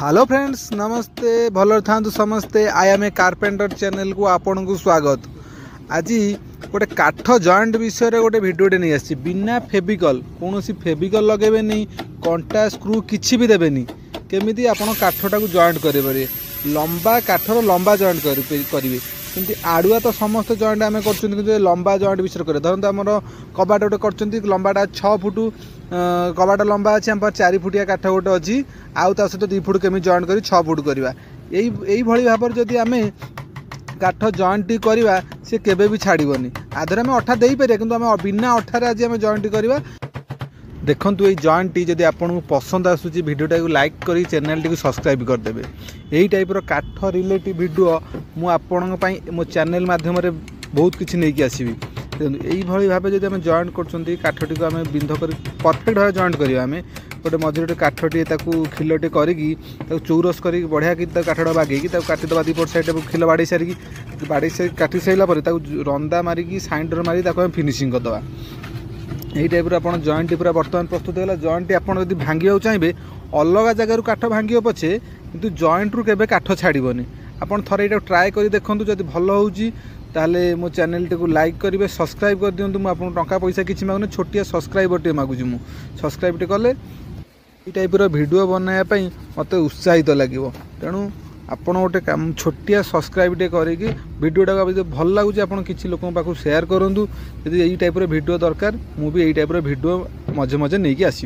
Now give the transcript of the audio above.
Hello friends नमस्ते भल था समस्ते I am a carpenter channel को आपन को स्वागत। आज गोटे काठ जॉइंट विषय रे गोटे भिडियोटे नहीं आसी बिना फेविकल कौन फेविकल लगेबे नहीं कंटा स्क्रू किछि भी देबेनी केमिति आपण काठटा को जॉइंट करें लंबा काठर लंबा जॉइंट करेंगे किंतु आड़ुआ तो समस्त जॉइंट आम कर लंबा जॉइंट विषय करें धरते आम कबाट गोटे कर लंबाटा 6 फुट कबाट लंबा अच्छी आम 4 फुटिया काठ गोटे अच्छी आउ ता सहित 2 फुट केमी जॉइंट कर 6 फुट करवा यही भाव जदि आम काठ जॉइंट करवा सी केबे भी छाड़बनी आधर आम अठा दे पारे कि बिना अठार आज आम जॉइंट करवा। देखु ये जॉइंट जदि आपको पसंद आसूँ भिडियोटा को लाइक कर चैनल टी सब्सक्राइब करदे यही टाइपर काठ रिलेटिव भिडियो मुझे मो चैनल माध्यम बहुत किसी नहीं आसवि यही भाव जब आम जॉइंट कर काठटी को आम बिंध कर परफेक्ट भाव जॉइंट करवा आम गोटे मझे गोटे काठटी खिलटे करी चौरस कर बढ़िया कि काठटा बागेकी काटिदे दीपट साइड खिल बाड़ी सारिकी काटी सारापर रंदा मारिकी साइंडर मारी फिनिशिंग करदे यही टाइप आप जॉइंट पूरा बर्तमान प्रस्तुत है जॉइंट आप भांगा चाहिए अलग जगार काठ भांग पछे किंतु जॉइंट रु केबे काठ छाड़बनी आपड़ थे ये ट्राए कर देखूँ जब भल होले मो चैनल टी लाइक करेंगे सब्सक्राइब कर दिंतु मुझे टंका पैसा किसी मांगुनी छोटिया सब्सक्राइबर टे मागुची मुझे सब्सक्राइब टे कले ये टाइप भिडियो बनाई मत उत्साहित लगे तेणु आपड़ गोटे छोटिया सब्सक्राइब टे करी भिडियोटा भल लगुच आप किसी लोक पाक सेयार करूँ यदि यही टाइप भिडियो दरकार मुझे यही टाइप भिडियो मझे मझे नहीं आसवि।